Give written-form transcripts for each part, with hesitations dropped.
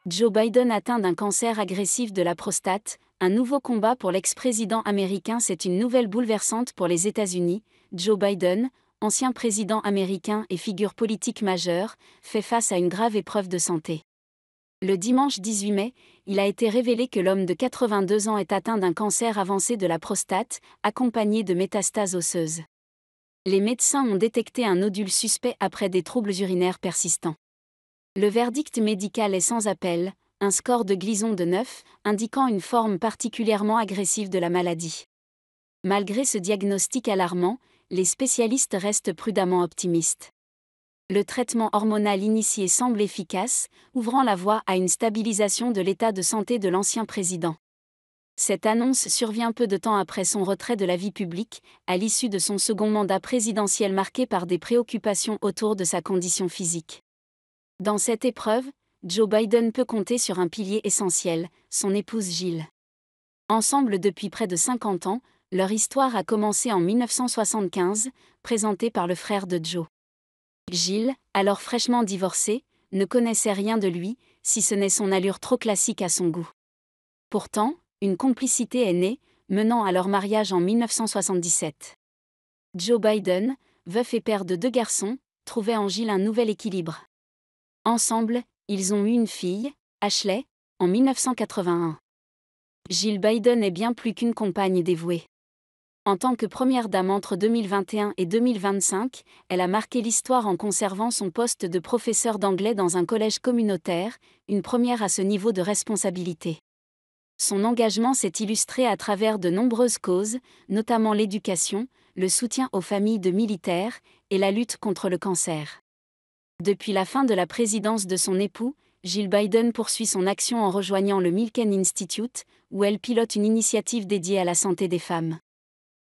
Joe Biden atteint d'un cancer agressif de la prostate, un nouveau combat pour l'ex-président américain. C'est une nouvelle bouleversante pour les États-Unis. Joe Biden, ancien président américain et figure politique majeure, fait face à une grave épreuve de santé. Le dimanche 18 mai, il a été révélé que l'homme de 82 ans est atteint d'un cancer avancé de la prostate, accompagné de métastases osseuses. Les médecins ont détecté un nodule suspect après des troubles urinaires persistants. Le verdict médical est sans appel, un score de Gleason de 9, indiquant une forme particulièrement agressive de la maladie. Malgré ce diagnostic alarmant, les spécialistes restent prudemment optimistes. Le traitement hormonal initié semble efficace, ouvrant la voie à une stabilisation de l'état de santé de l'ancien président. Cette annonce survient peu de temps après son retrait de la vie publique, à l'issue de son second mandat présidentiel marqué par des préoccupations autour de sa condition physique. Dans cette épreuve, Joe Biden peut compter sur un pilier essentiel, son épouse Jill. Ensemble depuis près de 50 ans, leur histoire a commencé en 1975, présentée par le frère de Joe. Jill, alors fraîchement divorcée, ne connaissait rien de lui, si ce n'est son allure trop classique à son goût. Pourtant, une complicité est née, menant à leur mariage en 1977. Joe Biden, veuf et père de 2 garçons, trouvait en Jill un nouvel équilibre. Ensemble, ils ont eu une fille, Ashley, en 1981. Jill Biden est bien plus qu'une compagne dévouée. En tant que première dame entre 2021 et 2025, elle a marqué l'histoire en conservant son poste de professeur d'anglais dans un collège communautaire, une première à ce niveau de responsabilité. Son engagement s'est illustré à travers de nombreuses causes, notamment l'éducation, le soutien aux familles de militaires et la lutte contre le cancer. Depuis la fin de la présidence de son époux, Jill Biden poursuit son action en rejoignant le Milken Institute, où elle pilote une initiative dédiée à la santé des femmes.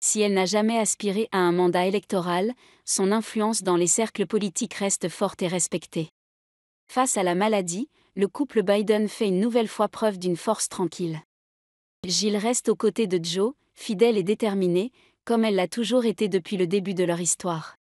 Si elle n'a jamais aspiré à un mandat électoral, son influence dans les cercles politiques reste forte et respectée. Face à la maladie, le couple Biden fait une nouvelle fois preuve d'une force tranquille. Jill reste aux côtés de Joe, fidèle et déterminée, comme elle l'a toujours été depuis le début de leur histoire.